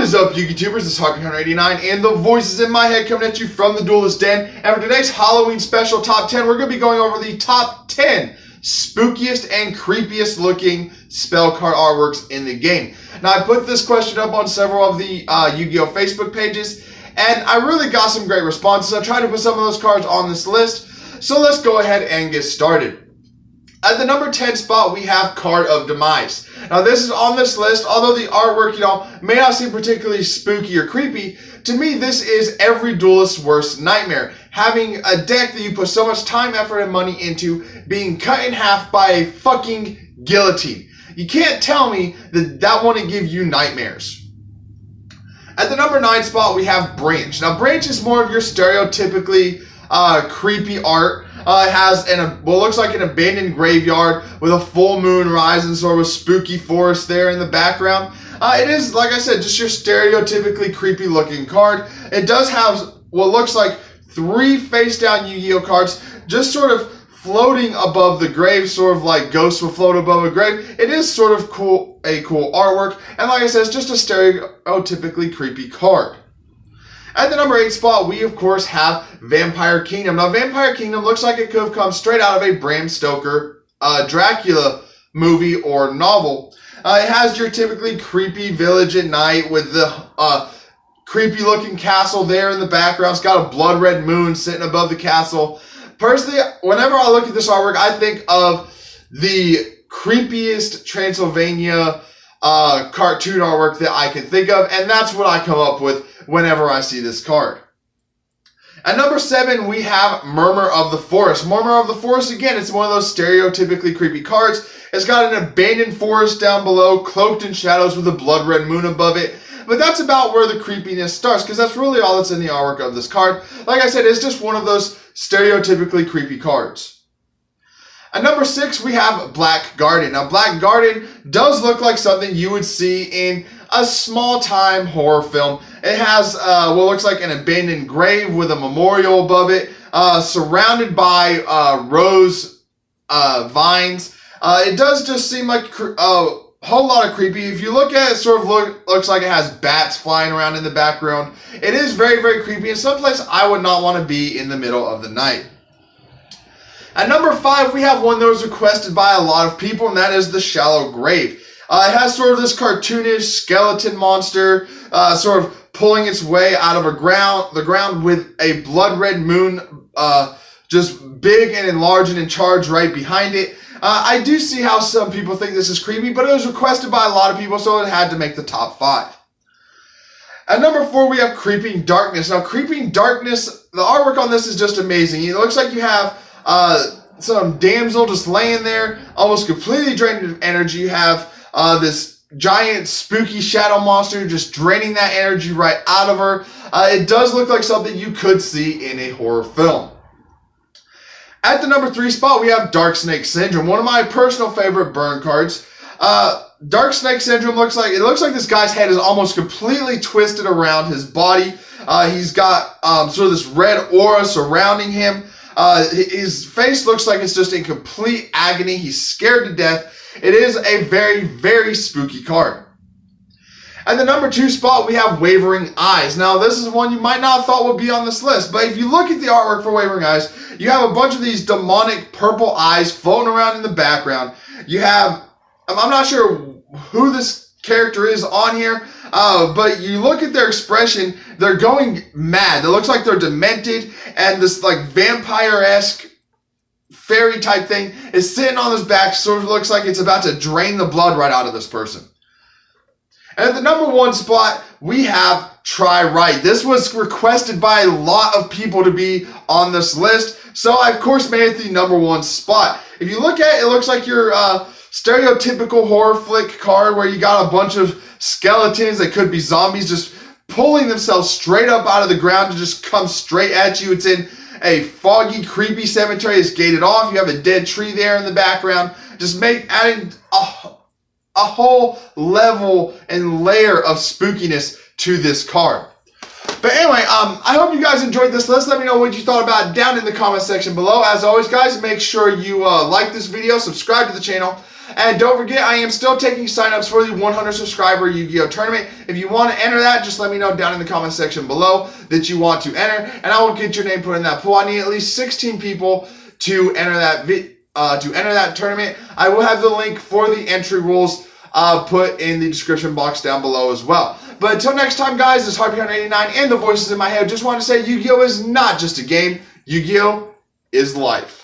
What is up, YouTubers? This is Hunter89, and the voices in my head coming at you from the Duelist Den. And for today's Halloween special top 10, we're going to be going over the top 10 spookiest and creepiest looking spell card artworks in the game. Now, I put this question up on several of the Yu-Gi-Oh! Facebook pages, and I really got some great responses. I tried to put some of those cards on this list, so let's go ahead and get started. At the number 10 spot, we have Card of Demise. Now, this is on this list, although the artwork, may not seem particularly spooky or creepy. To me, this is every duelist's worst nightmare. Having a deck that you put so much time, effort, and money into being cut in half by a fucking guillotine. You can't tell me that that wouldn't give you nightmares. At the number 9 spot, we have Branch. Now, Branch is more of your stereotypically creepy art. It has what looks like an abandoned graveyard with a full moon rising, sort of a spooky forest there in the background. It is, like I said, just your stereotypically creepy looking card. It does have what looks like 3 face down Yu-Gi-Oh cards just sort of floating above the grave, sort of like ghosts will float above a grave. It is sort of cool, a cool artwork, and like I said, it's just a stereotypically creepy card. At the number 8 spot, we of course have Vampire Kingdom. Now, Vampire Kingdom looks like it could have come straight out of a Bram Stoker Dracula movie or novel. It has your typically creepy village at night with the creepy looking castle there in the background. It's got a blood red moon sitting above the castle. Personally, whenever I look at this artwork, I think of the creepiest Transylvania cartoon artwork that I can think of, and that's what I come up with whenever I see this card. At number 7, we have Murmur of the Forest. Murmur of the Forest, again, it's one of those stereotypically creepy cards. It's got an abandoned forest down below, cloaked in shadows with a blood red moon above it. But that's about where the creepiness starts, because that's really all that's in the artwork of this card. Like I said, it's just one of those stereotypically creepy cards. At number 6, we have Black Garden. Now, Black Garden does look like something you would see in a small-time horror film. It has what looks like an abandoned grave with a memorial above it, surrounded by rose vines. It does just seem like a whole lot of creepy. If you look at it, sort of looks like it has bats flying around in the background. It is very, very creepy, and someplace I would not want to be in the middle of the night. At number 5, we have one that was requested by a lot of people, and that is the Shallow Grave. It has sort of this cartoonish skeleton monster, sort of pulling its way out of the ground with a blood red moon, just big and enlarged and in charge right behind it. I do see how some people think this is creepy, but it was requested by a lot of people, so it had to make the top 5. At number 4, we have Creeping Darkness. Now, Creeping Darkness, the artwork on this is just amazing. It looks like you have some damsel just laying there, almost completely drained of energy. You have this giant spooky shadow monster just draining that energy right out of her. It does look like something you could see in a horror film. At the number 3 spot, we have Dark Snake Syndrome, one of my personal favorite burn cards. Dark Snake Syndrome looks like this guy's head is almost completely twisted around his body. He's got sort of this red aura surrounding him. His face looks like it's just in complete agony. He's scared to death. It is a very, very spooky card. At the number 2 spot, we have Wavering Eyes. Now, this is one you might not have thought would be on this list, but if you look at the artwork for Wavering Eyes, you have a bunch of these demonic purple eyes floating around in the background. You have, I'm not sure who this character is on here, but you look at their expression, they're going mad. It looks like they're demented, and this like vampire-esque fairy type thing is sitting on his back, sort of looks like it's about to drain the blood right out of this person. And at the number 1 spot, we have Try Right. This was requested by a lot of people to be on this list, so I of course made it the number 1 spot. If you look at it, it looks like your stereotypical horror flick card where you got a bunch of skeletons that could be zombies just pulling themselves straight up out of the ground to just come straight at you. It's in a foggy, creepy cemetery. It's gated off. You have a dead tree there in the background. Just adding a whole level and layer of spookiness to this card. But anyway, I hope you guys enjoyed this list. Let me know what you thought about it down in the comment section below. As always, guys, make sure you like this video, subscribe to the channel, and don't forget, I am still taking signups for the 100 subscriber Yu-Gi-Oh! Tournament. If you want to enter that, just let me know down in the comment section below that you want to enter, and I will get your name put in that pool. I need at least 16 people to enter that tournament. I will have the link for the entry rules put in the description box down below as well. But until next time, guys, this is Harpy189 and the voices in my head. Just want to say Yu-Gi-Oh! Is not just a game. Yu-Gi-Oh! Is life.